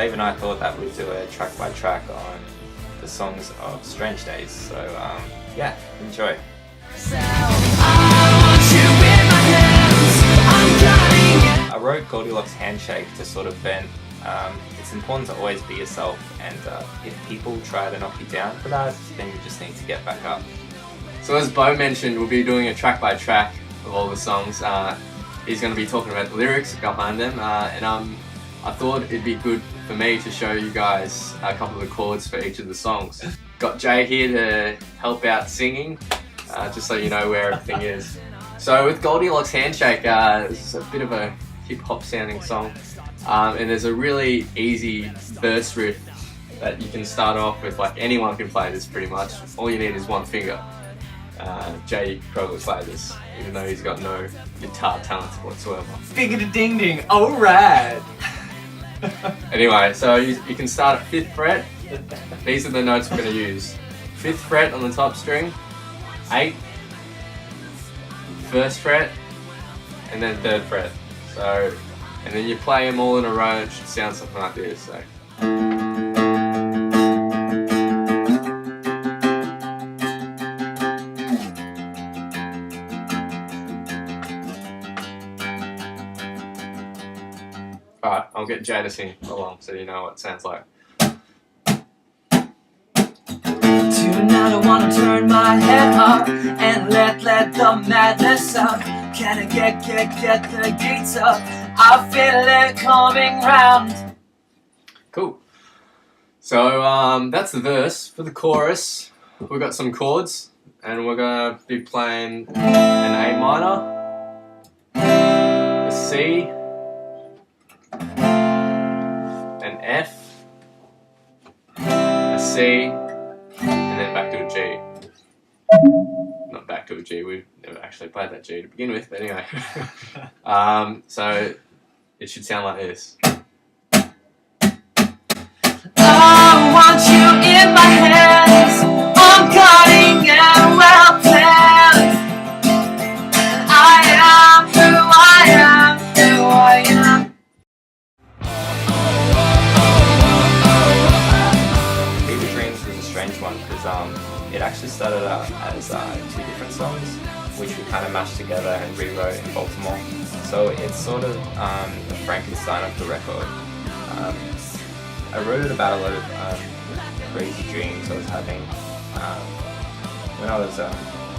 Dave and I thought that we'd do a track by track on the songs of Strange Days. So yeah, enjoy. I wrote Goldilocks Handshake to sort of vent. It's important to always be yourself, and if people try to knock you down for that, then you just need to get back up. So as Beau mentioned, we'll be doing a track by track of all the songs. He's going to be talking about the lyrics behind them, and I thought it'd be good for me to show you guys a couple of the chords for each of the songs. Got Jay here to help out singing, just so you know where everything is. So with Goldilocks Handshake, it's a bit of a hip-hop sounding song, and there's a really easy verse riff that you can start off with. Like, anyone can play this pretty much. All you need is one finger. Jay could probably play this, even though he's got no guitar talent whatsoever. Finger to ding ding, alright! Anyway, so you can start at 5th fret. These are the notes we're going to use. 5th fret on the top string, 8th, 1st fret, and then 3rd fret. So, and then you play them all in a row, and it should sound something like this. So. Alright, I'll get Jay to sing along so you know what it sounds like. Tonight I wanna turn my head up and let the madness out. Can I get the gates up? I feel it coming round. Cool. So that's the verse. For the chorus, we've got some chords, and we're gonna be playing an A minor, a C, an F, a C, and then back to a G. Not back to a G, we've never actually played that G to begin with, but anyway. So it should sound like this. I want you in my hands. I'm cutting and well planned. I am who I am, who I am. Fever Dreams was a strange one because it actually started out as 2 different songs, which we kind of mashed together and rewrote in Baltimore. So it's sort of the Frankenstein of the record. I wrote it about a lot of crazy dreams I was having when I was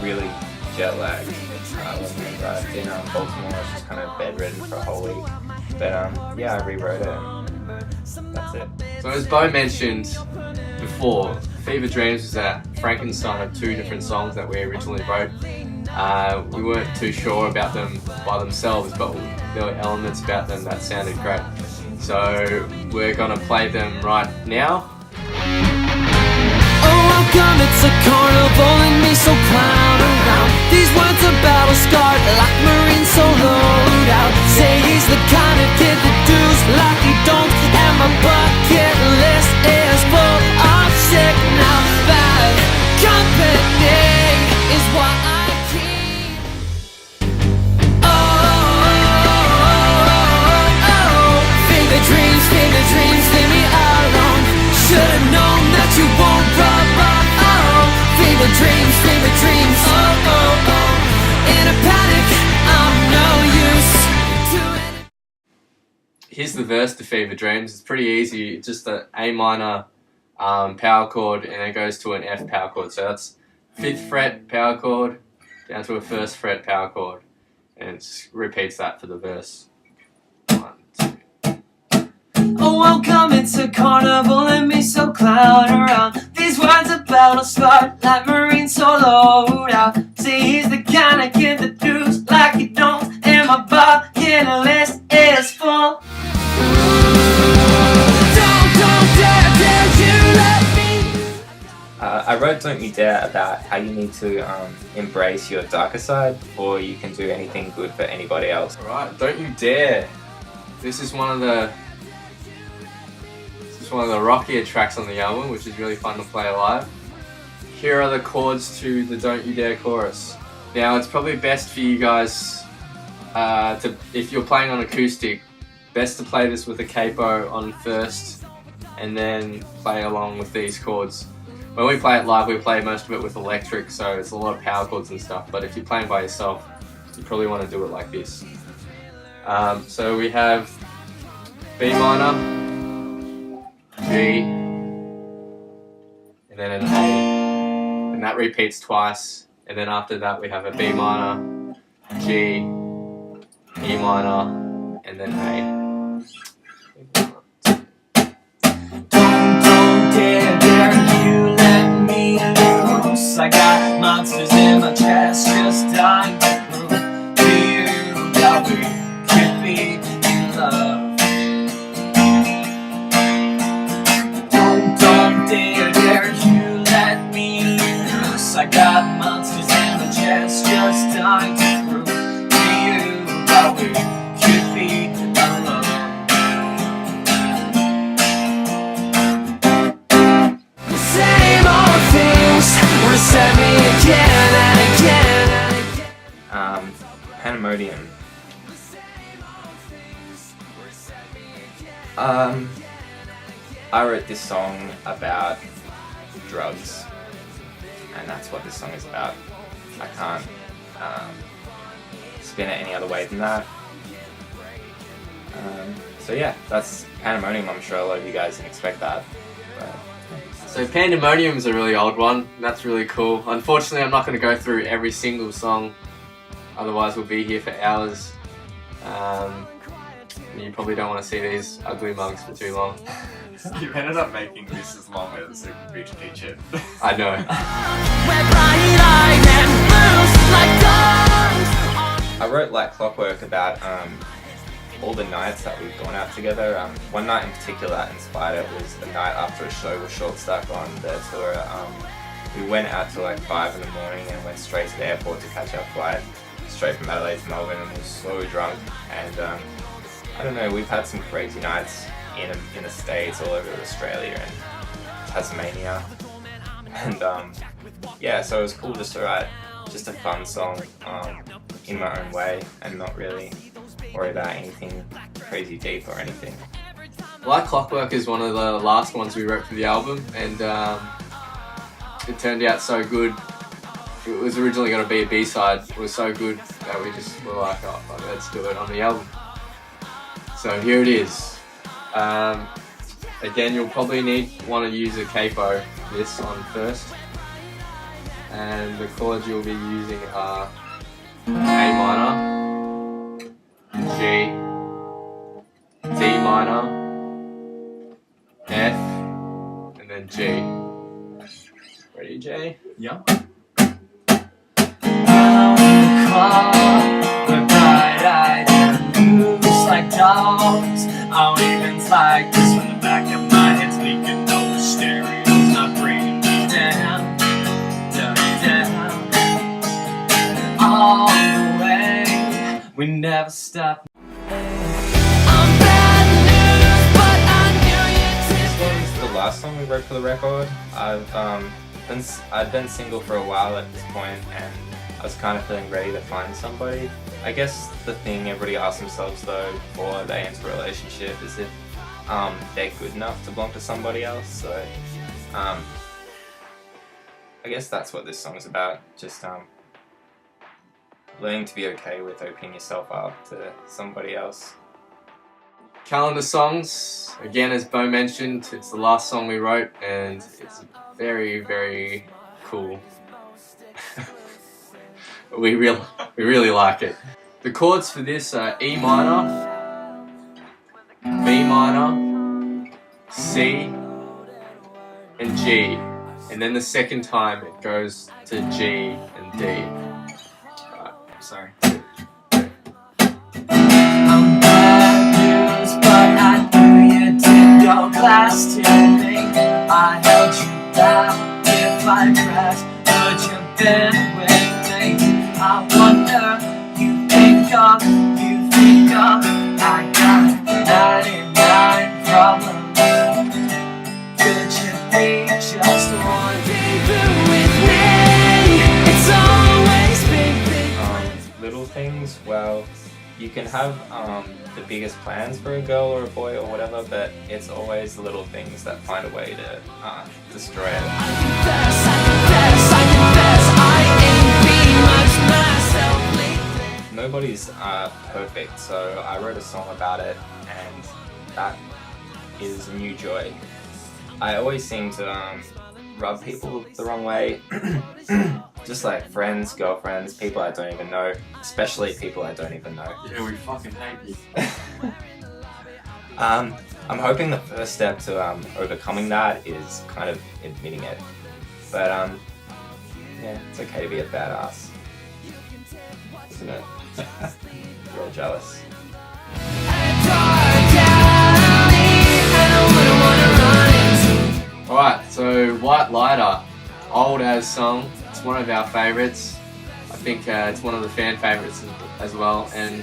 really jet lagged. When we arrived in Baltimore, I was just kind of bedridden for a whole week. But yeah, I rewrote it, and that's it. So as Beau mentioned before, Fever Dreams was a Frankenstein of 2 different songs that we originally wrote. We weren't too sure about them by themselves, but there were elements about them that sounded great. So we're gonna play them right now. Oh, how come it's a carnival and me so clown around? These words are battle scarred like Marines so load out. Say he's the kind of kid that does like he don't, and my bucket list is full of sick now. Bad company is what I keep. Fever dreams, leave me alone. Should've known that you won't rub off. Fever dreams, in a panic, I'm no use to it. Here's the verse to Fever Dreams. It's pretty easy. It's just an A minor power chord, and it goes to an F power chord. So that's 5th fret power chord down to a 1st fret power chord, and it just repeats that for the verse. 1, 2. Oh, welcome, it's a carnival and me so clown around. These words are battle scarred like Marines so load out. See, he's the kind of kid that does like he don't, and my bucket list is full. Don't dare you let me. I wrote Don't You Dare about how you need to embrace your darker side, or you can do anything good for anybody else. Alright, Don't You Dare. This is one of the rockier tracks on the album, which is really fun to play live. Here are the chords to the Don't You Dare chorus. Now it's probably best for you guys if you're playing on acoustic, best to play this with a capo on 1st and then play along with these chords. When we play it live, we play most of it with electric, so it's a lot of power chords and stuff, but if you're playing by yourself, you probably want to do it like this. So we have B minor, G, and then an A, and that repeats twice, and then after that we have a B minor, G, E minor, and then A. Don't dare you let me loose. I got monsters in my chest just dying to prove to you that we could be in love. Don't dare you let me loose. I got monsters in my chest just dying to prove to you that we could be alone. Same old things reset me again and again and again. Pandemonium. I wrote this song about drugs, and that's what this song is about. I can't spin it any other way than that. So yeah, that's Pandemonium. I'm sure a lot of you guys didn't expect that. But So Pandemonium is a really old one. That's really cool. Unfortunately, I'm not going to go through every single song. Otherwise, we'll be here for hours. You probably don't want to see these ugly mugs for too long. You've ended up making this as long as a beach teacher. I know. I wrote Like Clockwork about all the nights that we've gone out together. One night in particular that inspired it was the night after a show with Short Stack on the tour. We went out till like 5 in the morning and went straight to the airport to catch our flight straight from Adelaide to Melbourne, and we were so drunk. And I don't know, we've had some crazy nights in the States, all over Australia and Tasmania. And yeah, so it was cool just to write just a fun song in my own way and not really worry about anything crazy deep or anything. Like Clockwork is one of the last ones we wrote for the album, and it turned out so good. It was originally going to be a B-side. It was so good that we just were like, oh, fuck, let's do it on the album. So here it is. Again, you'll probably want to use a capo this on first, and the chords you'll be using are A minor, G, D minor, F, and then G. Ready, Jay? Yeah. We're bright-eyed and loose like dogs. I don't even like this when the back of my head's leaking. No stereo's not bringing me down, down. All the way, we never stop. This was the last song we wrote for the record. I'd been single for a while at this point, and I was kind of feeling ready to find somebody. I guess the thing everybody asks themselves though before they enter a relationship is if they're good enough to belong to somebody else. So I guess that's what this song is about. Just learning to be okay with opening yourself up to somebody else. Calendar songs, again, as Beau mentioned, it's the last song we wrote, and it's very, very cool. We really like it. The chords for this are E minor, B minor, C, and G. And then the second time it goes to G and D. Right, sorry. I'm bad news, but I knew you did your class to me. I held you back if I crashed, would you been with me? I wonder, you think of, I got 99 problems. Could you be just one with me? It's always big things. Little things, well, you can have the biggest plans for a girl or a boy or whatever, but it's always the little things that find a way to destroy it. Nobody's perfect, so I wrote a song about it, and that is New Joy. I always seem to rub people the wrong way, just like friends, girlfriends, people I don't even know, especially people I don't even know. Yeah, we fucking hate you. I'm hoping the first step to overcoming that is kind of admitting it. But yeah, it's okay to be a badass, isn't it? You're all jealous. Alright, so White Lighter, old as song. It's one of our favourites. I think it's one of the fan favourites as well, and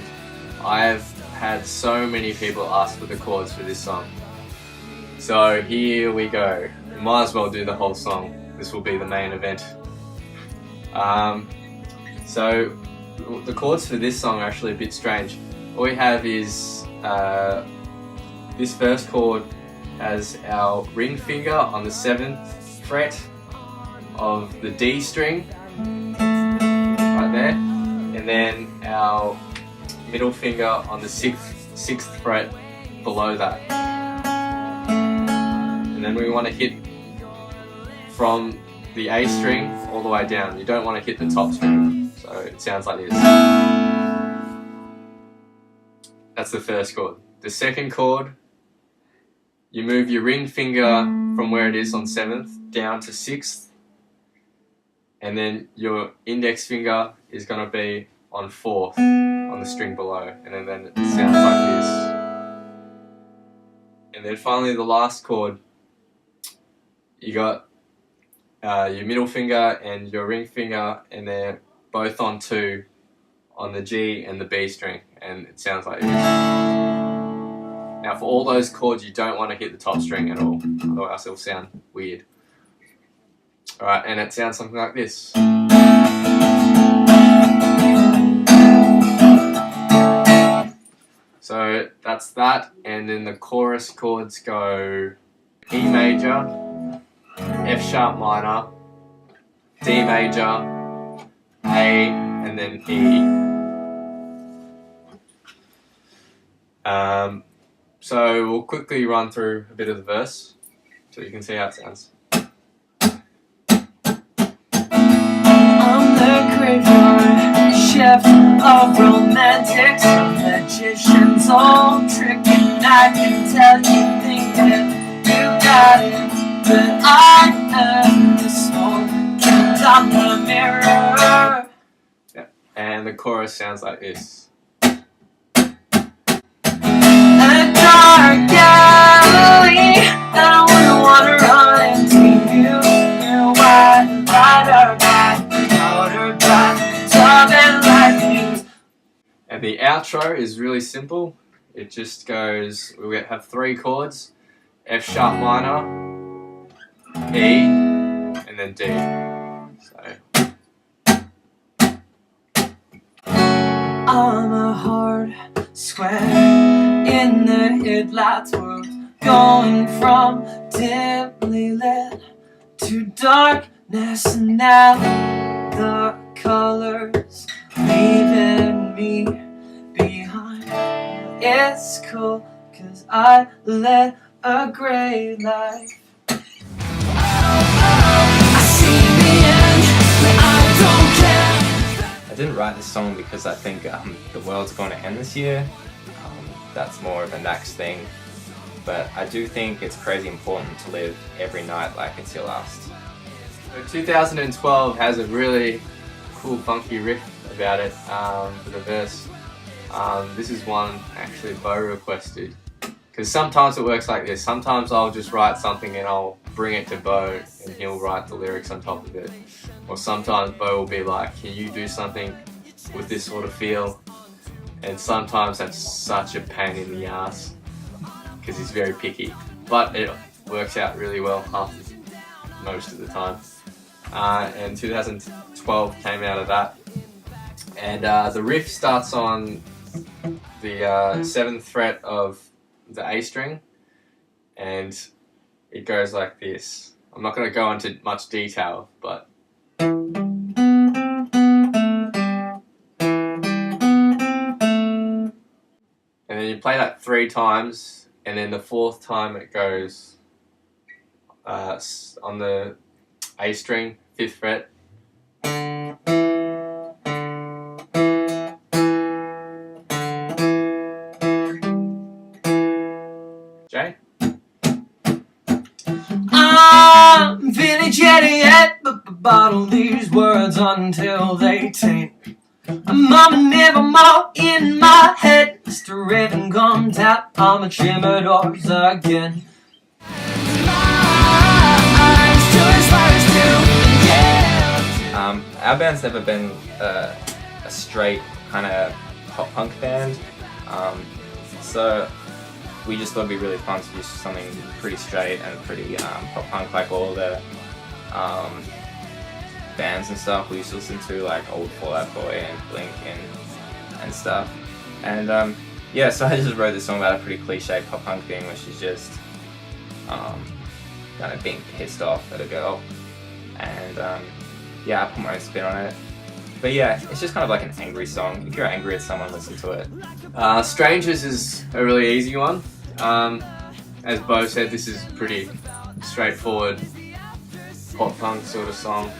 I've had so many people ask for the chords for this song. So here we go. We might as well do the whole song. This will be the main event. So the chords for this song are actually a bit strange. All we have is this first chord has our ring finger on the 7th fret of the D string, right there, and then our middle finger on the 6th fret below that. And then we want to hit from the A string all the way down. You don't want to hit the top string, so it sounds like this. That's the first chord. The second chord, you move your ring finger from where it is on 7th down to 6th, and then your index finger is going to be on 4th on the string below, and then it sounds like this. And then finally the last chord, you got your middle finger and your ring finger, and they're both on 2 on the G and the B string, and it sounds like this. Now for all those chords, you don't want to hit the top string at all, otherwise it'll sound weird. Alright, and it sounds something like this. So that's that, and then the chorus chords go E major, F sharp minor, D major, A, and then E. So we'll quickly run through a bit of the verse so you can see how it sounds. I'm the graveyard chef of romantics, magician's old trick, and I can tell you think that you got it, but I am the smoke and I'm the mirror. Yeah. And the chorus sounds like this. Dark alley, I don't wanna run into you. You're white, lighter, black, powder, black, love and lightning. And the outro is really simple. It just goes, we have 3 chords, F sharp minor, E, and then D. So I'm a hard square in the headlights world, going from dimly lit to darkness, and now the colors leaving me behind. It's cool, 'cause I led a great life. I see the end, but I don't care. I didn't write this song because I think the world's going to end this year. That's more of a next thing. But I do think it's crazy important to live every night like it's your last. So 2012 has a really cool funky riff about it for the verse. This is one actually Beau requested, because sometimes it works like this. Sometimes I'll just write something and I'll bring it to Beau and he'll write the lyrics on top of it. Or sometimes Beau will be like, can you do something with this sort of feel? And sometimes that's such a pain in the ass because he's very picky, but it works out really well most of the time. And 2012 came out of that, and the riff starts on the 7th fret of the A string, and it goes like this. I'm not going to go into much detail, but and then you play that 3 times, and then the 4th time it goes on the A string, 5th fret. Jay? I'm feeling chatty yet, but bottle these words until they taint. Mama never more in my head. Mr. Raven gone tap on my chamber doors again. Our band's never been a straight kind of pop punk band, so we just thought it'd be really fun to do something pretty straight and pretty pop punk, like all the bands and stuff we used to listen to, like old Fall Out Boy and Blink and stuff. And yeah, so I just wrote this song about a pretty cliche pop punk thing, which is just kind of being pissed off at a girl, and yeah, I put my own spin on it. But yeah, it's just kind of like an angry song. If you're angry at someone, listen to it. Strangers is a really easy one. As Beau said, this is pretty straightforward pop punk sort of song,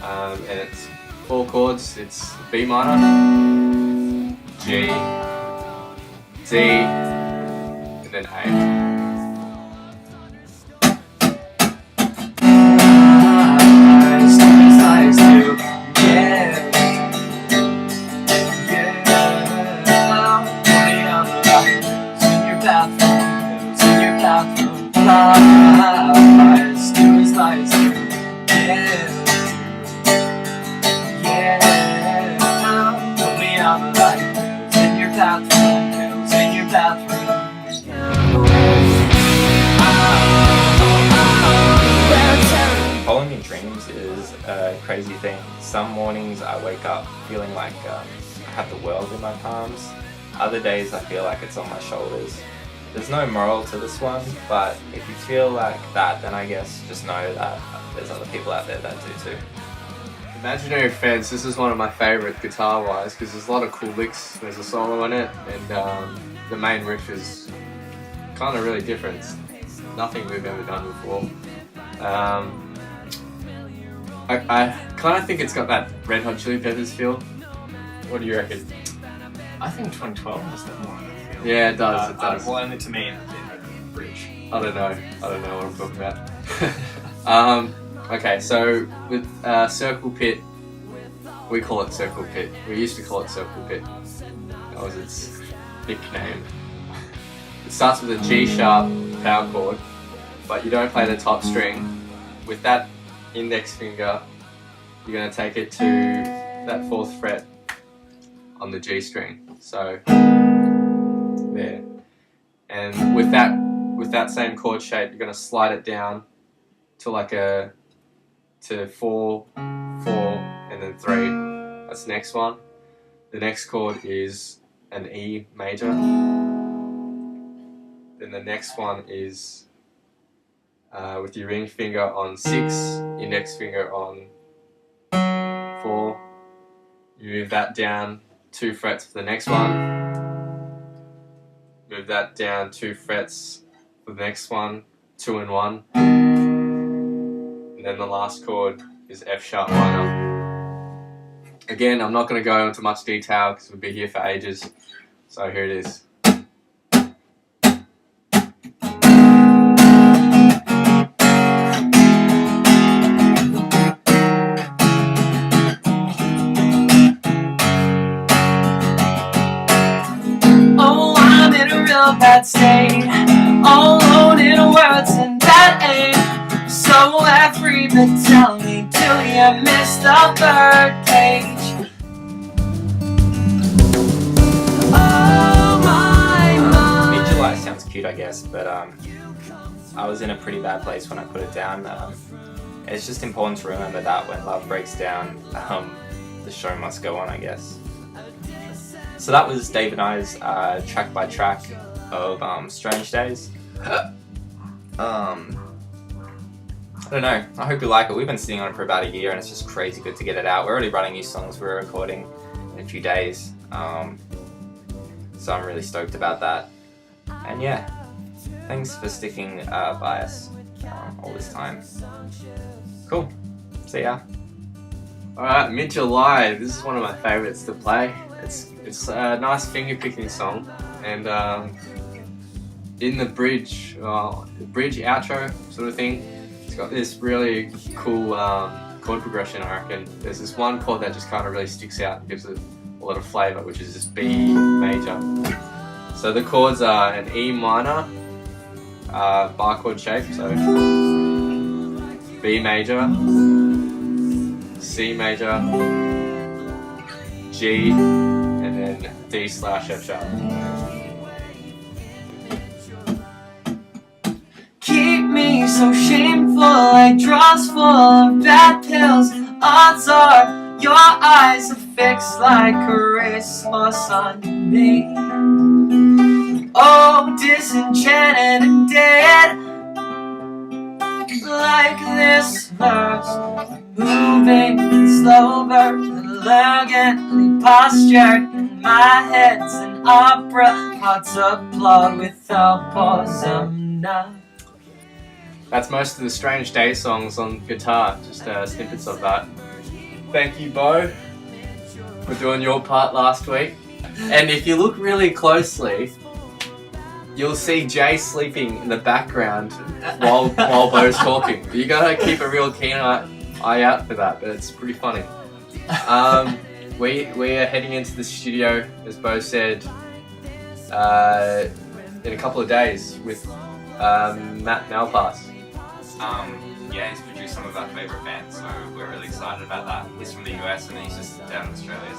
and it's 4 chords. It's B minor, G, D, and then A. Following your dreams is a crazy thing. Some mornings I wake up feeling like I have the world in my palms. Other days I feel like it's on my shoulders. There's no moral to this one, but if you feel like that, then I guess just know that there's other people out there that do too. Imaginary Fence, this is one of my favourite guitar-wise because there's a lot of cool licks, there's a solo in it, and the main riff is kind of really different. It's nothing we've ever done before. I kind of think it's got that Red Hot Chili Peppers feel. What do you reckon? I think 2012 has that more of that feel. Yeah, it does, it does. Well, only to me in the bridge. I don't know what I'm talking about. Okay, so with Circle Pit, we call it Circle Pit. We used to call it Circle Pit. That was its nickname. It starts with a G sharp power chord, but you don't play the top string. With that index finger, you're going to take it to that 4th fret on the G string. So there, and with that same chord shape, you're going to slide it down to like to 4, 4, and then 3. That's the next one. The next chord is an E major. Then the next one is with your ring finger on 6, index finger on 4. You move that down 2 frets for the next one. Move that down 2 frets for the next one, 2 and 1. And then the last chord is F sharp minor. Again, I'm not going to go into much detail because we'll be here for ages. So here it is. Bad state, all alone in a world and that ain't so every but tell me till you missed the bird cage. Oh my Mid-July sounds cute, I guess, but I was in a pretty bad place when I put it down. It's just important to remember that when love breaks down, the show must go on, I guess. So that was Dave and I's track by track of Strange Days. I don't know, I hope you like it. We've been sitting on it for about a year and it's just crazy good to get it out. We're already writing new songs we're recording in a few days. So I'm really stoked about that. And yeah, thanks for sticking by us all this time. Cool, see ya. Alright, Mid-July. This is one of my favourites to play. It's a nice finger picking song, and in the bridge outro sort of thing, it's got this really cool chord progression. I reckon there's this one chord that just kind of really sticks out and gives it a lot of flavour, which is this B major. So the chords are an E minor bar chord shape, so B major, C major, G, and then D slash F sharp. Keep me so shameful, like drawers full of bad pills. Odds are your eyes are fixed like Christmas on me. Oh, disenchanted and dead, like this verse, moving slower, elegantly postured. In my head's an opera, parts applaud without pause. I'm not. That's most of the Strange Day songs on guitar, just snippets of that. Thank you, Beau, for doing your part last week. And if you look really closely, you'll see Jay sleeping in the background while Beau's talking. You gotta keep a real keen eye out for that, but it's pretty funny. We are heading into the studio, as Beau said, in a couple of days with Matt Malpass. Yeah, he's produced some of our favourite bands, so we're really excited about that. He's from the US and he's just down in Australia,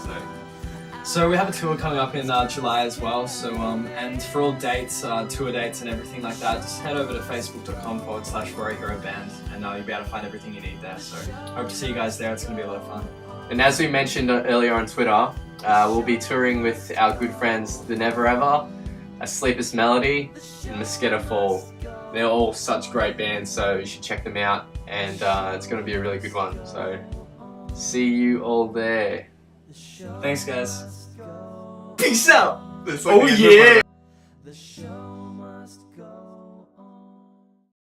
So we have a tour coming up in July as well, so and for all dates, tour dates and everything like that, just head over to facebook.com/RoryHeroBand and you'll be able to find everything you need there. So hope to see you guys there, it's going to be a lot of fun. And as we mentioned earlier on Twitter, we'll be touring with our good friends The Never Ever, A Sleepless Melody, and Mosquito Fall. They're all such great bands, so you should check them out, and it's going to be a really good one. So see you all there. Thanks, guys. Peace out! Oh yeah! The show must go.